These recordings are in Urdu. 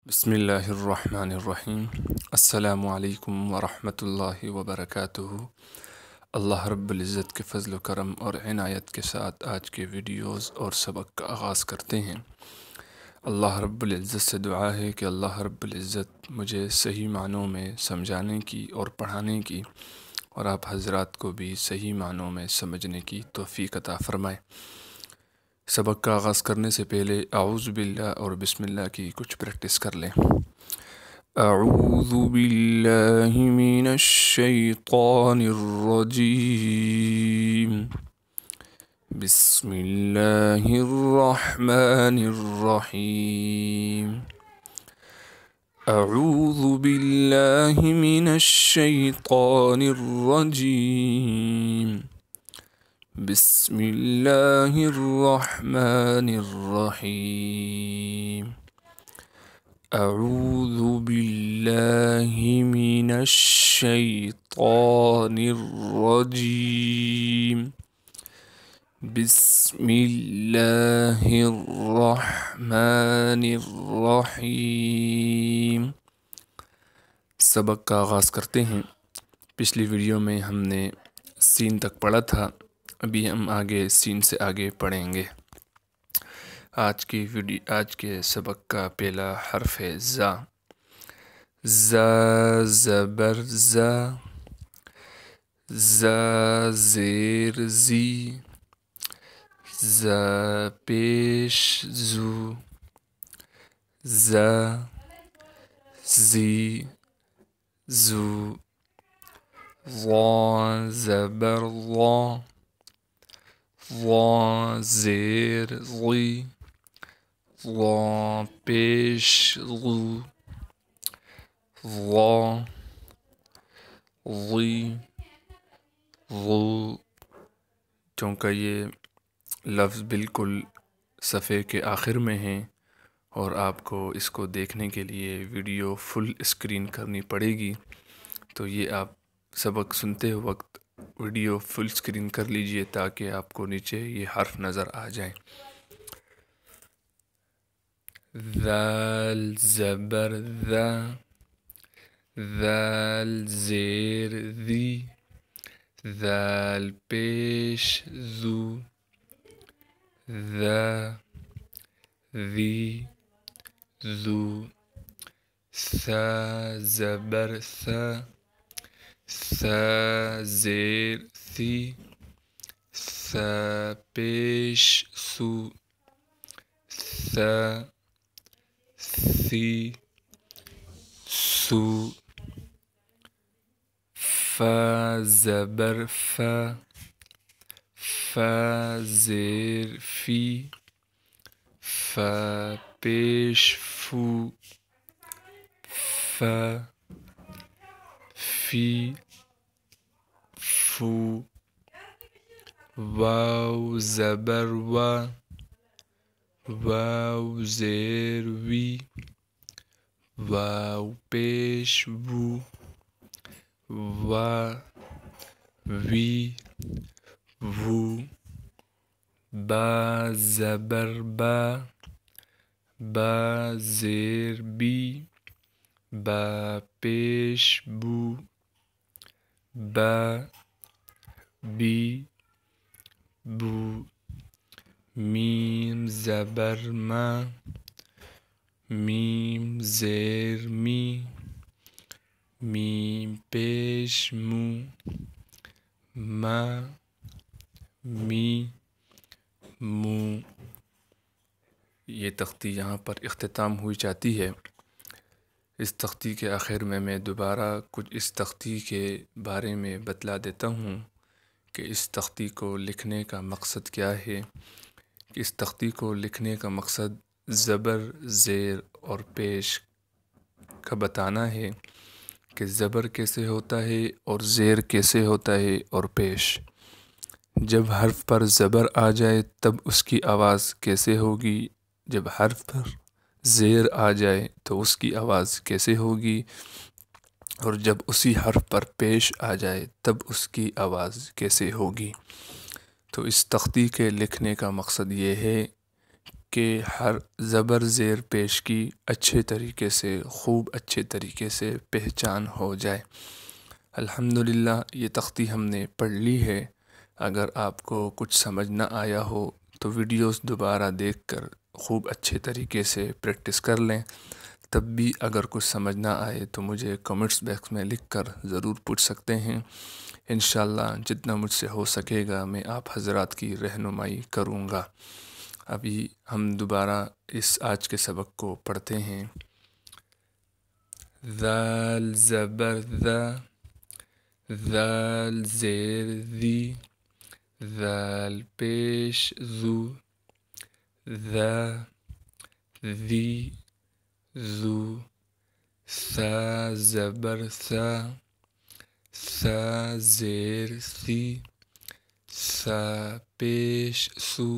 بسم اللہ الرحمن الرحیم۔ السلام علیکم ورحمۃ اللہ وبرکاتہ۔ اللہ رب العزت کے فضل و کرم اور عنایت کے ساتھ آج کے ویڈیوز اور سبق کا آغاز کرتے ہیں۔ اللہ رب العزت سے دعا ہے کہ اللہ رب العزت مجھے صحیح معنوں میں سمجھانے کی اور پڑھانے کی اور آپ حضرات کو بھی صحیح معنوں میں سمجھنے کی توفیق عطا فرمائے۔ سبق کا آغاز کرنے سے پہلے اعوذ باللہ اور بسم اللہ کی کچھ پریکٹس کر لیں۔ اعوذ باللہ من الشیطان الرجیم، بسم اللہ الرحمن الرحیم۔ اعوذ باللہ من الشیطان الرجیم، بسم اللہ الرحمن الرحیم۔ اعوذ باللہ من الشیطان الرجیم، بسم اللہ الرحمن الرحیم۔ سبق کا آغاز کرتے ہیں۔ پچھلی ویڈیو میں ہم نے سین تک پڑھا تھا، ابھی ہم آگے سین سے آگے پڑھیں گے۔ آج کے سبق کا پہلا حرف ہے زا۔ زا زبر زا، زا زیر زی، زا پیش زو، زا زی زو، ضا زبر ضا، ضا زیر ضی، ضا پیش ضو، ضا ضی ضو۔ چونکہ یہ لفظ بالکل صفحے کے آخر میں ہیں اور آپ کو اس کو دیکھنے کے لیے ویڈیو فل اسکرین کرنی پڑے گی، تو یہ آپ سبق سنتے وقت ویڈیو فل اسکرین کر لیجئے تاکہ آپ کو نیچے یہ حرف نظر آ جائیں۔ ذال زبر ذا، ذال زیر ذی، ذال پیش ذو، ذا ذی ذو، ثا زبر ثا، ثا زیر ثی، ثا پیش ثو، ثا ثی ثو، فا زبر فا، فا زیر فی، فا پیش فو، فا فی فو، واو زبر وا، واو زیر وی، واو پیش وو، وا وی وو، با زبر با، با زیر بی، با پیش بو، با بی بو، میم زبر ما، میم زیر می، میم پیش مو، ما می مو۔ یہ تختی یہاں پر اختتام ہوئی جاتی ہے۔ اس تختی کے آخر میں دوبارہ کچھ اس تختی کے بارے میں بتلا دیتا ہوں کہ اس تختی کو لکھنے کا مقصد کیا ہے۔ اس تختی کو لکھنے کا مقصد زبر، زیر اور پیش کا بتانا ہے کہ زبر کیسے ہوتا ہے اور زیر کیسے ہوتا ہے اور پیش۔ جب حرف پر زبر آ جائے تب اس کی آواز کیسے ہوگی، جب حرف پر زیر آ جائے تو اس کی آواز کیسے ہوگی، اور جب اسی حرف پر پیش آ جائے تب اس کی آواز کیسے ہوگی۔ تو اس تختی کے لکھنے کا مقصد یہ ہے کہ ہر زبر زیر پیش کی اچھے طریقے سے خوب اچھے طریقے سے پہچان ہو جائے۔ الحمدللہ یہ تختی ہم نے پڑھ لی ہے۔ اگر آپ کو کچھ سمجھ نہ آیا ہو تو ویڈیوز دوبارہ دیکھ کر خوب اچھے طریقے سے پریکٹس کر لیں۔ تب بھی اگر کچھ سمجھ نہ آئے تو مجھے کمنٹس باکس میں لکھ کر ضرور پوچھ سکتے ہیں۔ انشاءاللہ جتنا مجھ سے ہو سکے گا میں آپ حضرات کی رہنمائی کروں گا۔ ابھی ہم دوبارہ اس آج کے سبق کو پڑھتے ہیں۔ ذال زبر ذا، ذال زیر ذی، ذال پیش ذو، ذا ذی ذو، ثا زبر ثا، ثا زیر ثی، ثا پیش سو،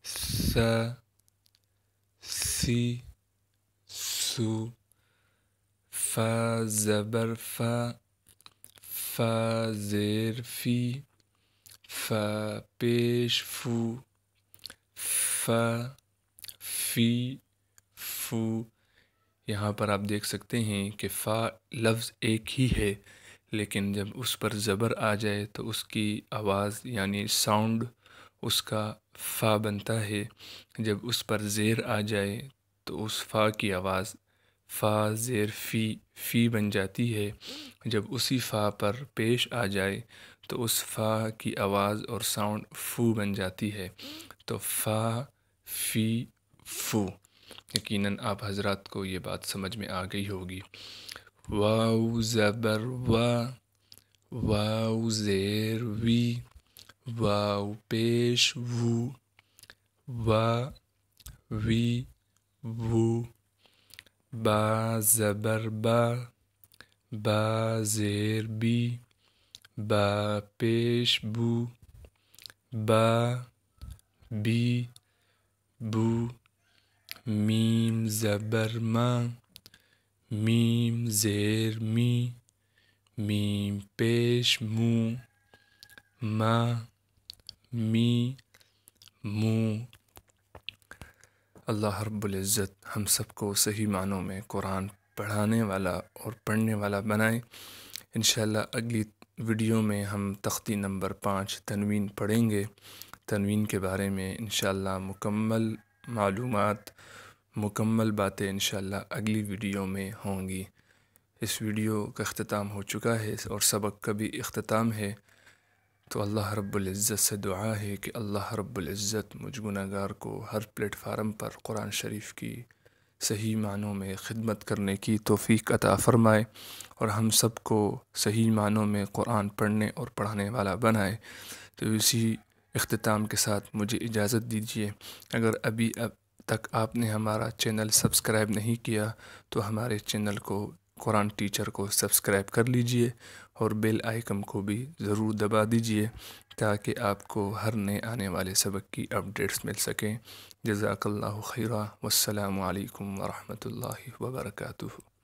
ثا سی سو، فا زبر فا، فا زیر فی، فا پیش فو، فا فی فو۔ یہاں پر آپ دیکھ سکتے ہیں کہ فا لفظ ایک ہی ہے، لیکن جب اس پر زبر آ جائے تو اس کی آواز یعنی ساؤنڈ اس کا فا بنتا ہے۔ جب اس پر زیر آ جائے تو اس فا کی آواز فا زیر فی، فی بن جاتی ہے۔ جب اسی فا پر پیش آ جائے تو اس فا کی آواز اور ساؤنڈ فو بن جاتی ہے۔ تو فا فی فو۔ یقیناً آپ حضرات کو یہ بات سمجھ میں آ گئی ہوگی۔ واو زبر وا، واو زیر وی، واو پیش وو، وا وی وو، با زبر با، با زیر بی، با پیش بو، با بی بو، میم زبر ما، میم زیر می، میم پیش مو، ما می مو۔ اللہ رب العزت ہم سب کو صحیح معنوں میں قرآن پڑھانے والا اور پڑھنے والا بنائے۔ انشاءاللہ اگلی ویڈیو میں ہم تختی نمبر 5 تنوین پڑھیں گے۔ تنوین کے بارے میں انشاءاللہ مکمل معلومات، مکمل باتیں انشاءاللہ اگلی ویڈیو میں ہوں گی۔ اس ویڈیو کا اختتام ہو چکا ہے اور سبق کا بھی اختتام ہے۔ تو اللہ رب العزت سے دعا ہے کہ اللہ رب العزت مجھ گناہگار کو ہر پلیٹ فارم پر قرآن شریف کی صحیح معنوں میں خدمت کرنے کی توفیق عطا فرمائے اور ہم سب کو صحیح معنوں میں قرآن پڑھنے اور پڑھانے والا بنائے۔ تو اسی اختتام کے ساتھ مجھے اجازت دیجیے۔ اگر ابھی اب تک آپ نے ہمارا چینل سبسکرائب نہیں کیا تو ہمارے چینل کو قرآن ٹیچر کو سبسکرائب کر لیجئے اور بیل آئیکن کو بھی ضرور دبا دیجئے تاکہ آپ کو ہر نئے آنے والے سبق کی اپڈیٹس مل سکیں۔ جزاک اللہ خیرہ، والسلام علیکم ورحمۃ اللہ وبرکاتہ۔